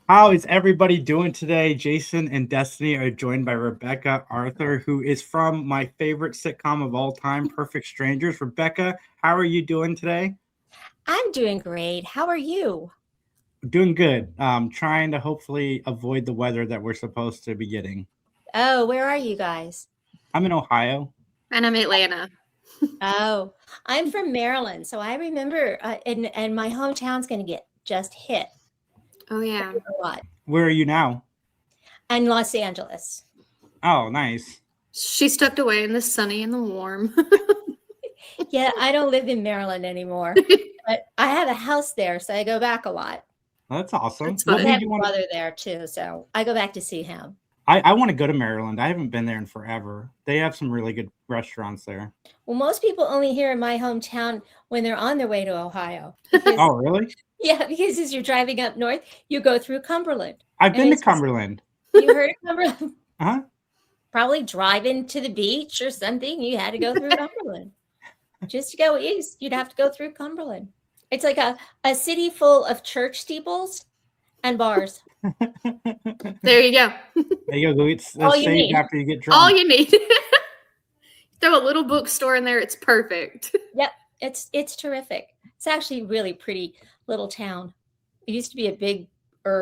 How is everybody doing today? Jason and Destiny are joined by Rebeca Arthur, who is from my favorite sitcom of all time, Perfect Strangers. Rebecca, how are you doing today? I'm doing great. How are you? Doing good. Trying to hopefully avoid the weather that we're supposed to be getting. Oh, where are you guys? I'm in Ohio. And I'm Atlanta. Oh, I'm from Maryland, so I remember, and my hometown's going to get just hit Oh yeah. a lot. Where are you now? And Los Angeles. Oh, nice. She's tucked away in the sunny and the warm. Yeah, I don't live in Maryland anymore, but I have a house there, so I go back a lot. Well, that's awesome. That's What fun. I made have you a want to? brother there too, so I go back to see him. I want to go to Maryland. I haven't been there in forever. They have some really good restaurants there. Well, most people only hear in my hometown when they're on their way to Ohio. Because, Oh, really? yeah, because as you're driving up north, you go through Cumberland. I've And been to it's just, Cumberland. you heard of Cumberland? Huh? Probably driving to the beach or something. You had to go through Cumberland. Just to go east, you'd have to go through Cumberland. It's like a city full of church steeples and bars. There you go. There you go. Go eat All you save need. after you get drunk. All you need. Throw a little bookstore in there. It's perfect. Yep, it's terrific. It's actually really pretty little town. It used to be a big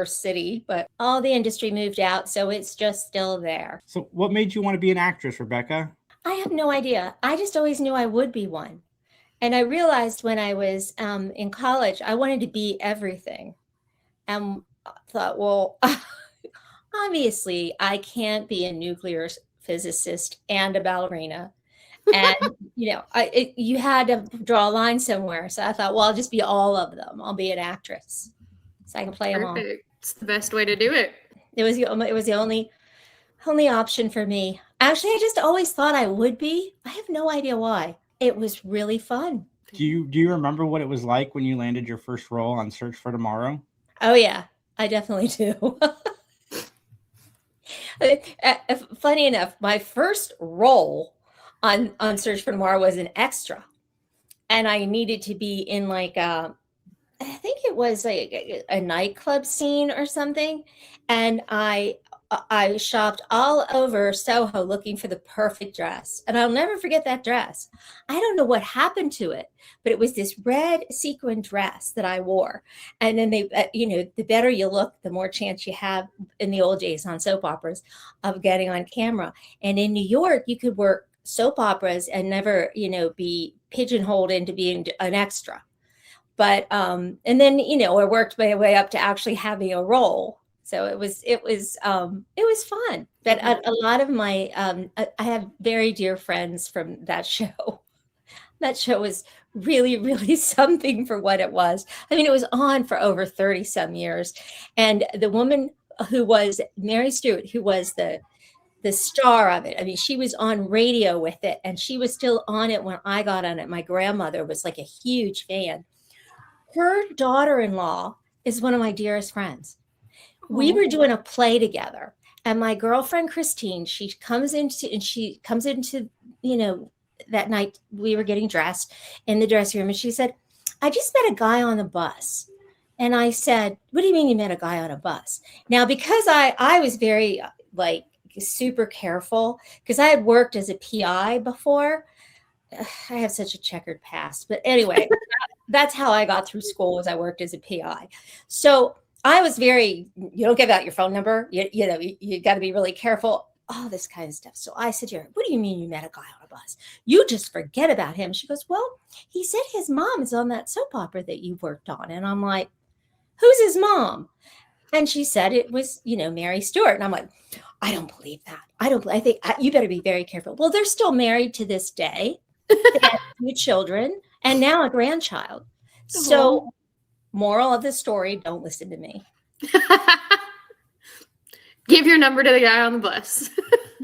city, but all the industry moved out, so it's just still there. So, what made you want to be an actress, Rebecca? I have no idea. I just always knew I would be one. And I realized when I was in college, I wanted to be everything. And I thought, well, obviously, I can't be a nuclear physicist and a ballerina. And, you had to draw a line somewhere. So I thought, well, I'll just be all of them. I'll be an actress. So I can play them all. Perfect. It's the best way to do it. It was the only option for me. Actually, I just always thought I would be. I have no idea why. It was really fun. Do you remember what it was like when you landed your first role on Search for Tomorrow? Oh yeah, I definitely do. Funny enough, my first role on Search for Tomorrow was an extra, and I needed to be in like I think it was like a nightclub scene or something, and I shopped all over Soho looking for the perfect dress. And I'll never forget that dress. I don't know what happened to it, but it was this red sequin dress that I wore. And then the better you look, the more chance you have in the old days on soap operas of getting on camera. And in New York, you could work soap operas and never, be pigeonholed into being an extra. But and then I worked my way up to actually having a role. So it was fun. But a lot of my I have very dear friends from that show. That show was really, really something for what it was. I mean, it was on for over 30 some years. And the woman who was Mary Stewart, who was the star of it. I mean, she was on radio with it, and she was still on it when I got on it. My grandmother was like a huge fan. Her daughter-in-law is one of my dearest friends. We were doing a play together, and my girlfriend Christine, she comes into that night we were getting dressed in the dressing room, and she said, I just met a guy on the bus. And I said, what do you mean you met a guy on a bus? Now, because I was very like super careful, because I had worked as a PI before. I have such a checkered past, but anyway, that's how I got through school, as I worked as a PI. So I was you don't give out your phone number. You got to be really careful, all this kind of stuff. So I said to her, what do you mean you met a guy on a bus? You just forget about him. She goes, well, he said his mom is on that soap opera that you worked on. And I'm like, who's his mom? And she said it was, Mary Stewart. And I'm like, I don't believe that. I think you better be very careful. Well, they're still married to this day. They have 2 children and now a grandchild. So moral of the story, don't listen to me. Give your number to the guy on the bus.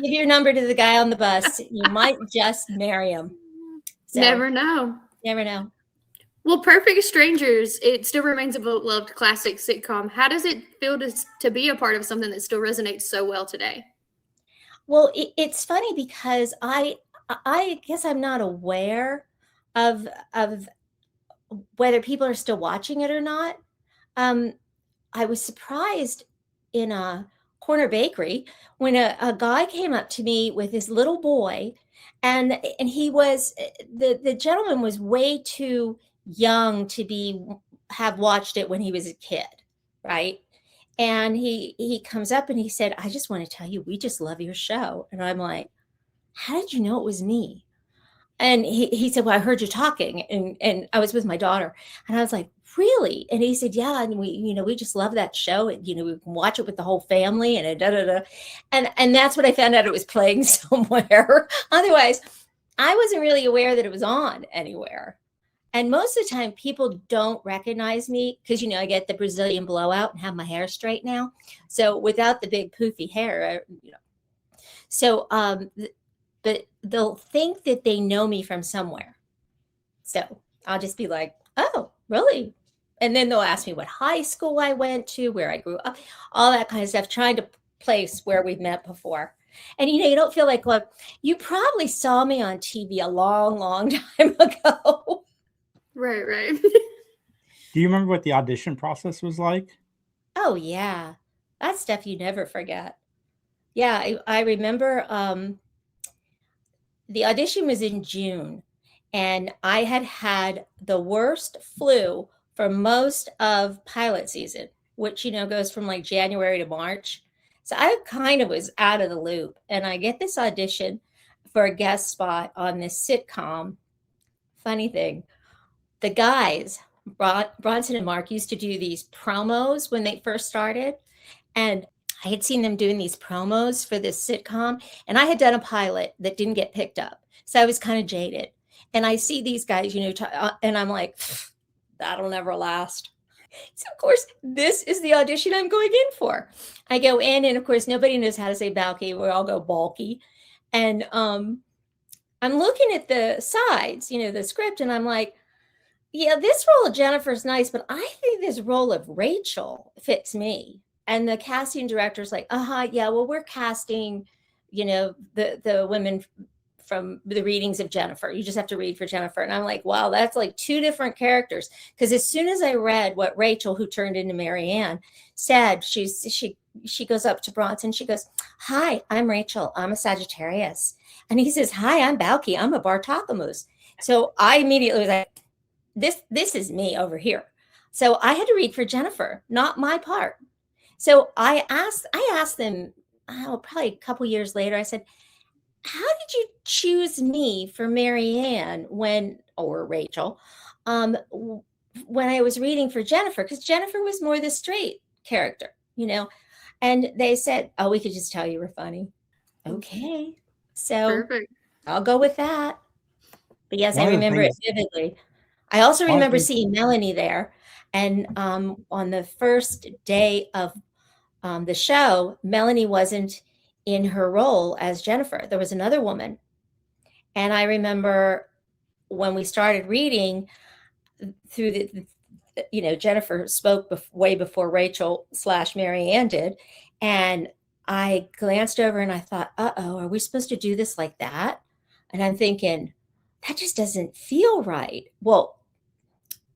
Give your number to the guy on the bus. You might just marry him. So, Never know. Never know. Well, Perfect Strangers, it still remains a beloved classic sitcom. How does it feel to be a part of something that still resonates so well today? Well, it's funny because I guess I'm not aware of whether people are still watching it or not. I was surprised in a corner bakery when a guy came up to me with his little boy, and he was the gentleman was way too young to have watched it when he was a kid, right? And he comes up and he said, "I just want to tell you, we just love your show." And I'm like, "How did you know it was me?" And he said, "Well, I heard you talking," and I was with my daughter, and I was like, "Really?" And he said, "Yeah, and we just love that show, and we can watch it with the whole family, and da da da," and that's what I found out it was playing somewhere. Otherwise, I wasn't really aware that it was on anywhere. And most of the time, people don't recognize me because I get the Brazilian blowout and have my hair straight now, so without the big poofy hair, so but they'll think that they know me from somewhere. So I'll just be like, "Oh, really?" And then they'll ask me what high school I went to, where I grew up, all that kind of stuff, trying to place where we've met before. And you don't feel like, look, you probably saw me on TV a long, long time ago. Right. Do you remember what the audition process was like? Oh, yeah. That's stuff you never forget. Yeah, I remember the audition was in June, and I had the worst flu for most of pilot season, which, goes from like January to March. So I kind of was out of the loop, and I get this audition for a guest spot on this sitcom. Funny thing, the guys, Bronson and Mark, used to do these promos when they first started, and I had seen them doing these promos for this sitcom, and I had done a pilot that didn't get picked up. So I was kind of jaded. And I see these guys, and I'm like, that'll never last. So, of course, this is the audition I'm going in for. I go in, and, of course, nobody knows how to say bulky. We all go bulky. And I'm looking at the sides, the script, and I'm like, yeah, this role of Jennifer's nice, but I think this role of Rachel fits me. And the casting director's like, yeah, well, we're casting, the women from the readings of Jennifer. You just have to read for Jennifer. And I'm like, wow, that's like two different characters. Because as soon as I read what Rachel, who turned into Marianne, said, she goes up to Bronson. She goes, "Hi, I'm Rachel. I'm a Sagittarius." And he says, "Hi, I'm Balky. I'm a Bartakamus." So I immediately was like, this is me over here. So I had to read for Jennifer, not my part. So I asked them, probably a couple years later, I said, "How did you choose me for Marianne or Rachel, when I was reading for Jennifer?" Because Jennifer was more the straight character, And they said, "Oh, we could just tell you were funny." Okay. So Perfect. I'll go with that. But yes, I remember it vividly. I also remember seeing Melanie there. And on the first day of the show, Melanie wasn't in her role as Jennifer. There was another woman. And I remember when we started reading through Jennifer spoke way before Rachel / Marianne did. And I glanced over and I thought, are we supposed to do this like that? And I'm thinking, that just doesn't feel right. Well,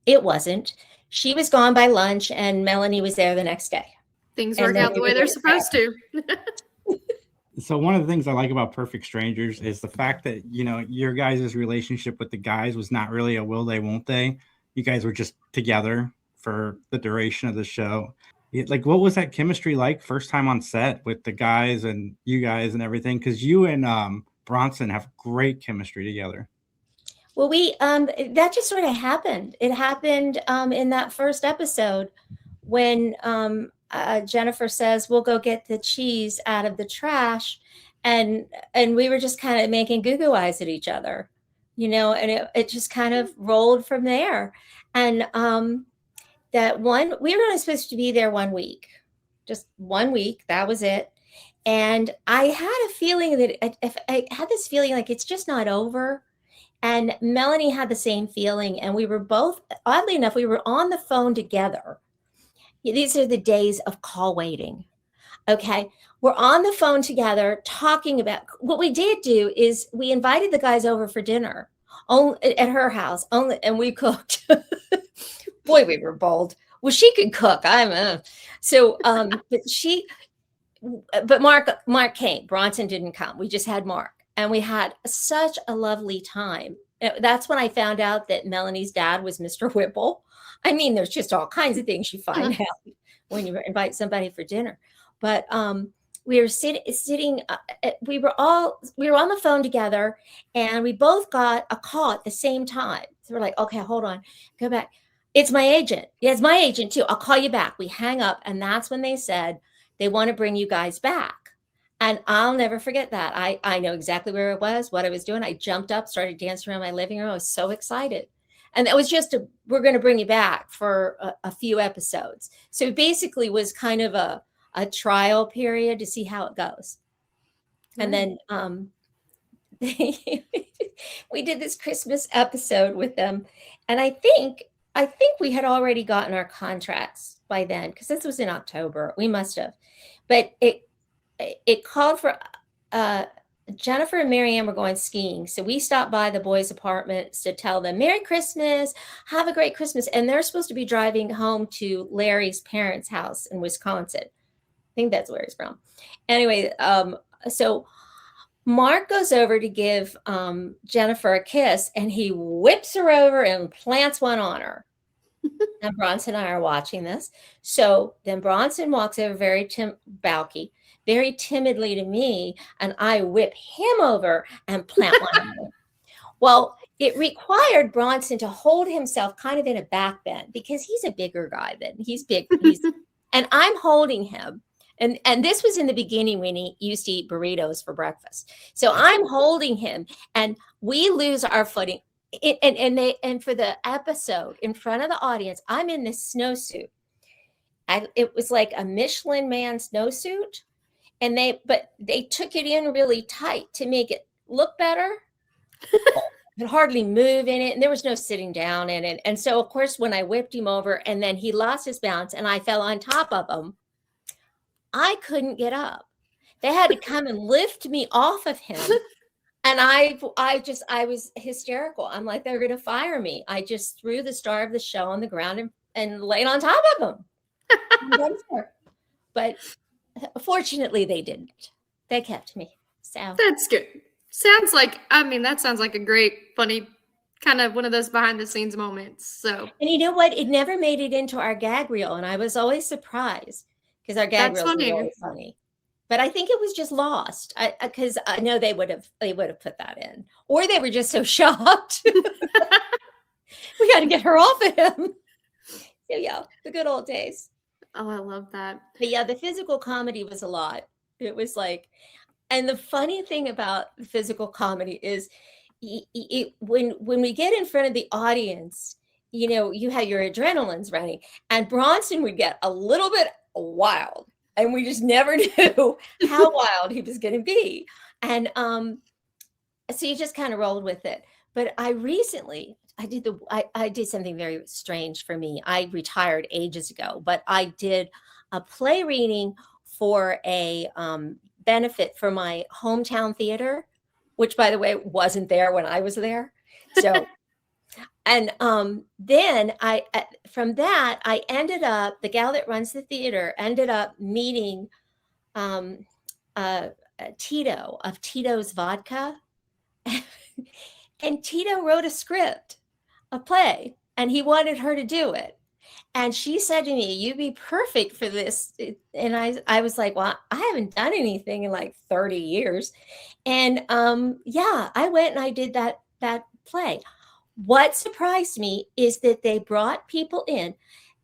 it wasn't. She was gone by lunch and Melanie was there the next day. Things work out the way they're supposed to. So one of the things I like about Perfect Strangers is the fact that, your guys' relationship with the guys was not really a will they, won't they. You guys were just together for the duration of the show. Like, what was that chemistry like first time on set with the guys and you guys and everything? Because you and Bronson have great chemistry together. Well, that just sort of happened. It happened in that first episode when Jennifer says, "We'll go get the cheese out of the trash." And we were just kind of making goo-goo eyes at each other, and it just kind of rolled from there. And we were only supposed to be there 1 week, just 1 week. That was it. And I had a feeling that I had this feeling like it's just not over. And Melanie had the same feeling. And we were both, oddly enough, we were on the phone together. These are the days of call waiting. Okay. We're on the phone together talking about what we did do is we invited the guys over for dinner at her house and we cooked. Boy, we were bold. Well, she could cook. But Mark came. Bronson didn't come. We just had Mark, and we had such a lovely time. That's when I found out that Melanie's dad was Mr. Whipple. I mean, there's just all kinds of things you find out when you invite somebody for dinner. But we were sitting. We were on the phone together, and we both got a call at the same time. So we're like, okay, hold on, go back. It's my agent. Yeah, it's my agent too. I'll call you back. We hang up, and that's when they said they want to bring you guys back. And I'll never forget that. I know exactly where it was, what I was doing. I jumped up, started dancing around my living room. I was so excited. And that was just we're going to bring you back for a few episodes. So it basically was kind of a trial period to see how it goes. And then we did this Christmas episode with them. And I think we had already gotten our contracts by then, because this was in October. We must have. But it called for Jennifer and Marianne were going skiing. So we stopped by the boys' apartments to tell them, Merry Christmas, have a great Christmas. And they're supposed to be driving home to Larry's parents' house in Wisconsin. I think that's where he's from. Anyway, so Mark goes over to give Jennifer a kiss, and he whips her over and plants one on her. And Bronson and I are watching this. So then Bronson walks over very timidly to me, and I whip him over and plant one on him. Well, it required Bronson to hold himself kind of in a back bend, because he's a bigger guy than he's big. And I'm holding him. And this was in the beginning when he used to eat burritos for breakfast. So I'm holding him, and we lose our footing. And for the episode in front of the audience, I'm in this snowsuit. It was like a Michelin Man snowsuit, and they took it in really tight to make it look better. Could hardly move in it, and there was no sitting down in it. And so, of course, when I whipped him over, and then he lost his balance, and I fell on top of him, I couldn't get up. They had to come and lift me off of him. And I was hysterical. I'm like, they're going to fire me. I just threw the star of the show on the ground and laid on top of him. But fortunately, they didn't. They kept me. So that's good. That sounds like a great, funny, kind of one of those behind the scenes moments. So, and you know what? It never made it into our gag reel, and I was always surprised, because our gag reel was really funny. But I think it was just lost, because I know they would have put that in, or they were just so shocked. We got to get her off of him. So yeah, the good old days. Oh, I love that. But yeah, the physical comedy was a lot. It was like, and the funny thing about the physical comedy is, when we get in front of the audience, you have your adrenaline's running, and Bronson would get a little bit wild. And we just never knew how wild he was going to be. And so you just kind of rolled with it. But I did something very strange for me. I retired ages ago, but I did a play reading for a benefit for my hometown theater, which, by the way, wasn't there when I was there. So, and then from that, I ended up, the gal that runs the theater ended up meeting Tito of Tito's Vodka. And Tito wrote a script, a play, and he wanted her to do it. And she said to me, "You'd be perfect for this." And I was like, well, I haven't done anything in like 30 years. And I went and I did that play. What surprised me is that they brought people in,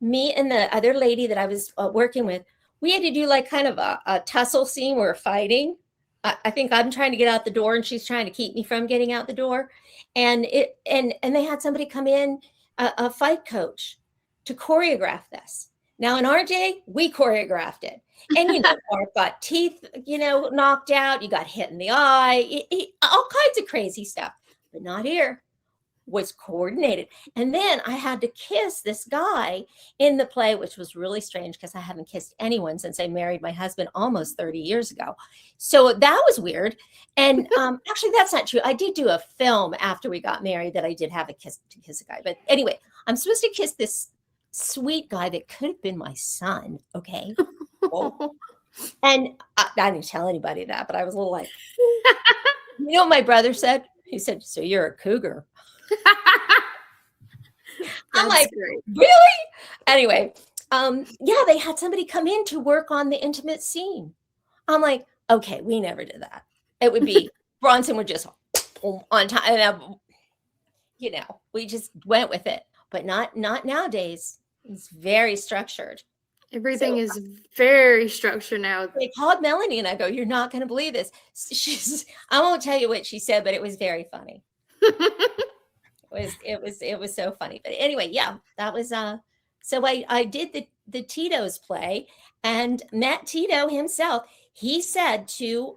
me and the other lady that I was working with. We had to do like kind of a tussle scene where we're fighting. I think I'm trying to get out the door and she's trying to keep me from getting out the door. And they had somebody come in, a fight coach, to choreograph this. Now in our day, we choreographed it. And Mark got teeth, knocked out. You got hit in the eye, all kinds of crazy stuff, but not here. Was coordinated. And then I had to kiss this guy in the play, which was really strange because I haven't kissed anyone since I married my husband almost 30 years ago. So that was weird. And actually, that's not true. I did do a film after we got married that I did have to kiss a guy. But anyway, I'm supposed to kiss this sweet guy that could have been my son. Okay. Oh. And I didn't tell anybody that, but I was a little like, you know what my brother said? He said, so you're a cougar. I'm like, great. really? Anyway, yeah, they had somebody come in to work on the intimate scene. I'm like, okay, we never did that. It would be Bronson would just on time. And you know, we just went with it, but not nowadays. It's very structured. Everything is very structured now. They called Melanie and I go, you're not going to believe this. I won't tell you what she said, but it was very funny. It was so funny. But anyway, yeah, that was so I did the Tito's play and met Tito himself. He said to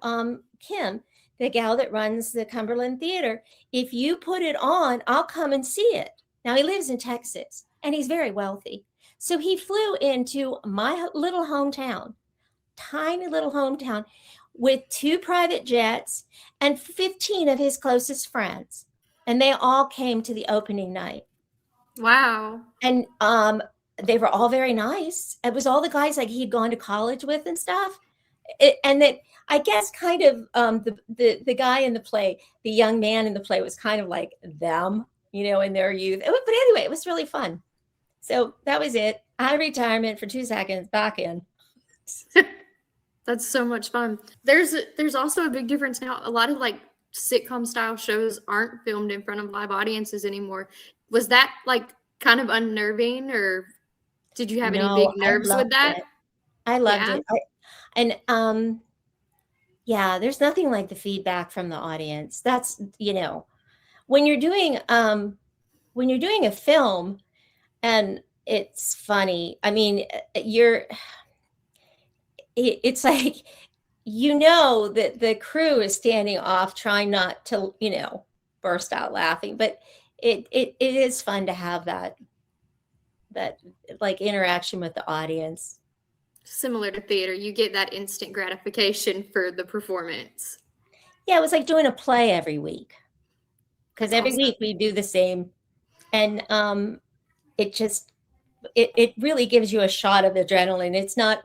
Kim, the gal that runs the Cumberland Theater, if you put it on, I'll come and see it. Now he lives in Texas and he's very wealthy. So he flew into my little hometown, tiny little hometown, with 2 private jets and 15 of his closest friends. And they all came to the opening night. Wow. And they were all very nice. It was all the guys like he'd gone to college with and stuff. And that I guess kind of the guy in the play, the young man in the play was kind of like them, you know, in their youth. But anyway, it was really fun. So that was it. Out of retirement for 2 seconds, back in. That's so much fun. There's also a big difference now. A lot of like sitcom style shows aren't filmed in front of live audiences anymore. Was that like kind of unnerving, or did you have any big nerves with that? I loved it. Yeah, there's nothing like the feedback from the audience. That's, you know, when you're doing a film and it's funny. I mean, it's like, you know, that the crew is standing off trying not to, you know, burst out laughing, but it is fun to have that like interaction with the audience. Similar to theater, you get that instant gratification for the performance. Yeah, it was like doing a play every week, because every week we do the same, and it really gives you a shot of adrenaline. It's not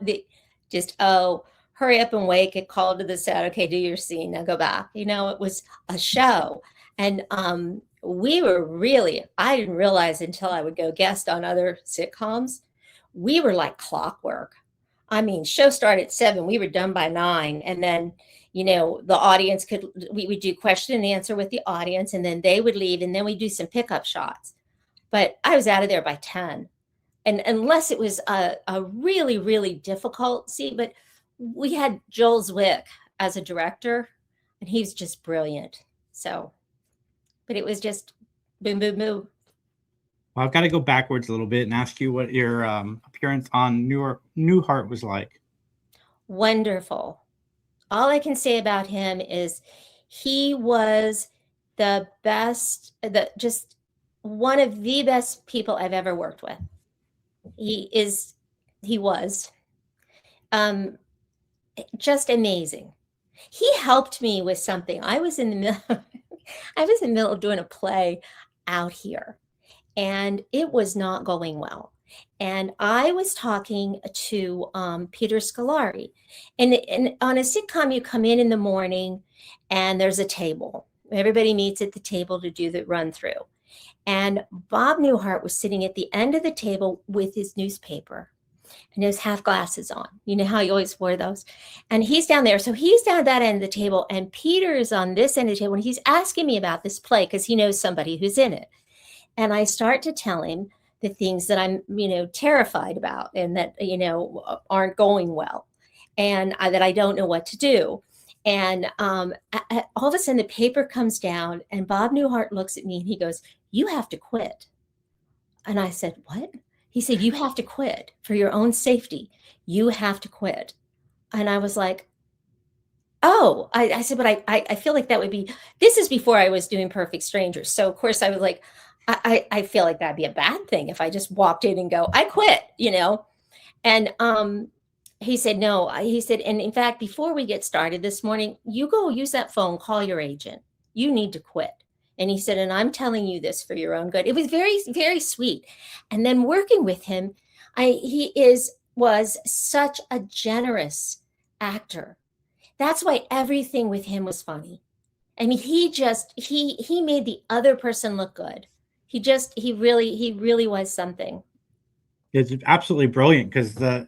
just, oh, hurry up and wait, get called to the set, okay, do your scene, now go back. You know, it was a show, and we were really, I didn't realize until I would go guest on other sitcoms, we were like clockwork. I mean, show started at 7, we were done by 9. And then, you know, the audience we would do question and answer with the audience, and then they would leave, and then we do some pickup shots. But I was out of there by 10. And unless it was a really, really difficult scene, but we had Joel Zwick as a director, and he's just brilliant. So, but it was just boom, boom, boom. Well, I've got to go backwards a little bit and ask you what your appearance on Newhart was like. Wonderful. All I can say about him is he was the best, just one of the best people I've ever worked with. He was just amazing. He helped me with something. I was in the middle of doing a play out here, and it was not going well. And I was talking to Peter Scolari, and on a sitcom, you come in the morning, and there's a table. Everybody meets at the table to do the run through. And Bob Newhart was sitting at the end of the table with his newspaper and his half glasses on. You know how he always wore those? And he's down there. So he's down at that end of the table, and Peter is on this end of the table, and he's asking me about this play because he knows somebody who's in it. And I start to tell him the things that I'm, you know, terrified about and that, you know, aren't going well, and that I don't know what to do. And all of a sudden the paper comes down, and Bob Newhart looks at me and he goes, "You have to quit." And I said, "What?" He said, "You have to quit for your own safety. You have to quit." And I was like, oh, I said, but I feel like that would be, this is before I was doing Perfect Strangers. So of course I was like, I feel like that'd be a bad thing if I just walked in and go, "I quit," you know? And he said, no, he said, and in fact, before we get started this morning, you go use that phone, call your agent. You need to quit. And he said, and I'm telling you this for your own good. It was very, very sweet. And then working with him, was such a generous actor. That's why everything with him was funny. I mean, he made the other person look good. He really was something. It's absolutely brilliant because the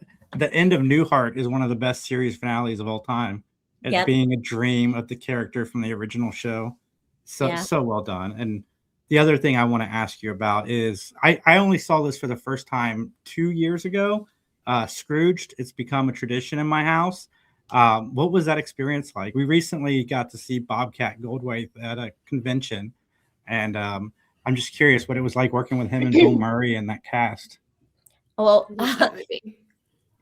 end of Newhart is one of the best series finales of all time. It's being a dream of the character from the original show. So well done. And the other thing I want to ask you about is I only saw this for the first time 2 years ago. Scrooged. It's become a tradition in my house. What was that experience like? We recently got to see Bobcat Goldthwait at a convention, and I'm just curious what it was like working with him and Bill Murray and that cast. Well,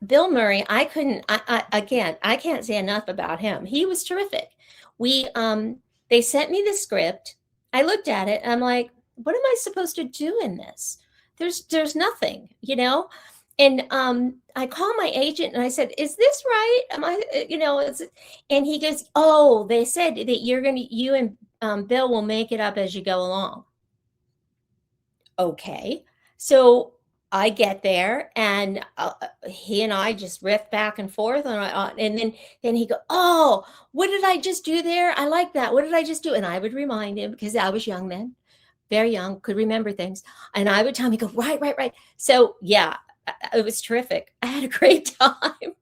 Bill Murray, I can't say enough about him. He was terrific. They sent me the script. I looked at it and I'm like, what am I supposed to do in this? There's nothing, you know? And I called my agent and I said, is this right? Am I, and he goes, oh, they said that you and Bill will make it up as you go along. Okay. So I get there and he and I just riff back and forth. And then he go, oh, what did I just do there? I like that. What did I just do? And I would remind him because I was young then, very young, could remember things. And I would tell him, he go, right. So yeah, it was terrific. I had a great time.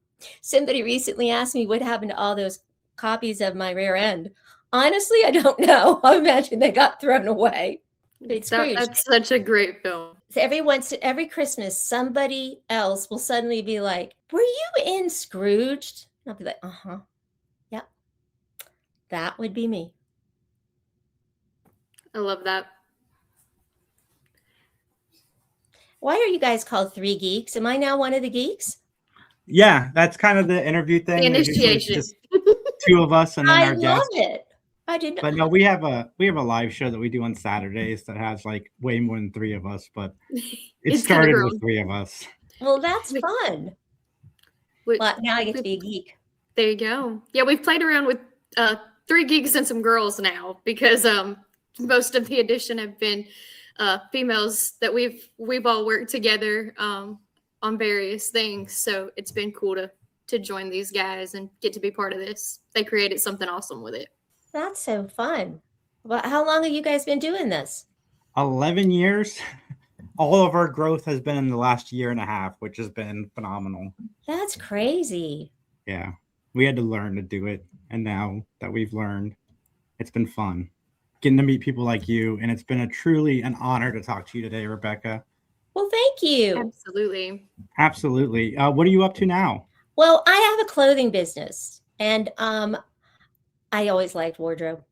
Somebody recently asked me what happened to all those copies of my rear end. Honestly, I don't know. I imagine they got thrown away. That's such a great film. So every Christmas, somebody else will suddenly be like, were you in Scrooged? And I'll be like, uh-huh. Yep. That would be me. I love that. Why are you guys called Three Geeks? Am I now one of the geeks? Yeah, that's kind of the interview thing. The initiation. Just two of us and then our guest. I love it. I didn't. But no, we have a live show that we do on Saturdays that has like way more than three of us, but it started with three of us. Well, that's fun. Well, now I get to be a geek. There you go. Yeah, we've played around with Three Geeks and some girls now because most of the audition have been females that we've all worked together on various things. So it's been cool to join these guys and get to be part of this. They created something awesome with it. That's so fun. Well, how long have you guys been doing this? 11 years. All of our growth has been in the last year and a half, which has been phenomenal. That's crazy. Yeah. We had to learn to do it. And now that we've learned, it's been fun getting to meet people like you. And it's been truly an honor to talk to you today, Rebecca. Well, thank you. Absolutely. What are you up to now? Well, I have a clothing business and I always liked wardrobe,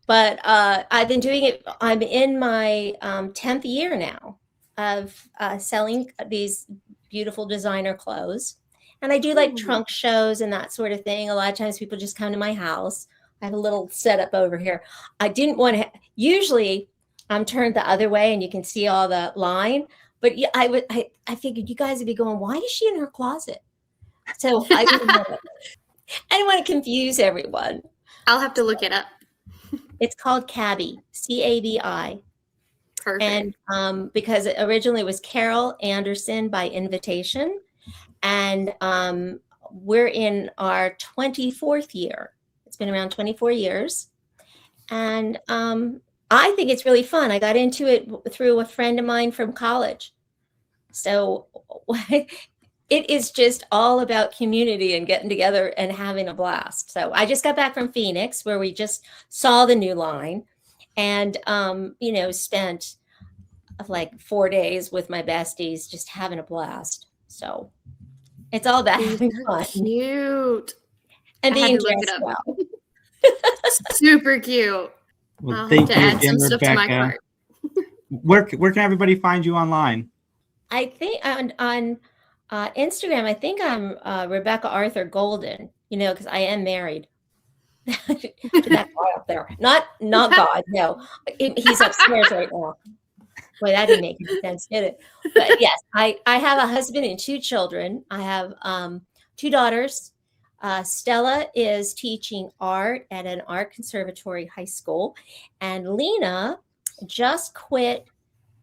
but I've been doing it. I'm in my 10th year now of selling these beautiful designer clothes. And I do like trunk shows and that sort of thing. A lot of times people just come to my house. I have a little setup over here. I didn't want to, usually I'm turned the other way and you can see all the line, but I figured you guys would be going, why is she in her closet? So I didn't want to confuse everyone. I'll have to look it up. It's called Cabi, C-A-B-I. Perfect. And because it originally was Carol Anderson by invitation. And we're in our 24th year. It's been around 24 years. And I think it's really fun. I got into it through a friend of mine from college. So it is just all about community and getting together and having a blast. So I just got back from Phoenix where we just saw the new line and, spent like 4 days with my besties, just having a blast. So it's all about having fun. Cute. And being dressed well. Super cute. Well, I'll thank have to you add again, some stuff to my Rebecca. cart. Where can everybody find you online? I think on Instagram, I think I'm Rebeca Arthur Golden, because I am married. To that guy up there. Not God, no. He's upstairs right now. Boy, that didn't make any sense, did it? But yes, I have a husband and two children. I have 2 daughters. Stella is teaching art at an art conservatory high school, and Lena just quit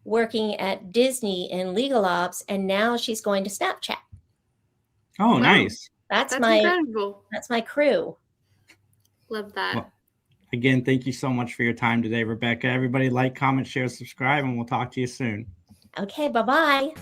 working at Disney in legal ops, and now she's going to Snapchat. Oh, Wow. nice. That's incredible. That's my crew. Love that. Well, again, thank you so much for your time today, Rebecca. Everybody like, comment, share, subscribe, and we'll talk to you soon. Okay, bye-bye.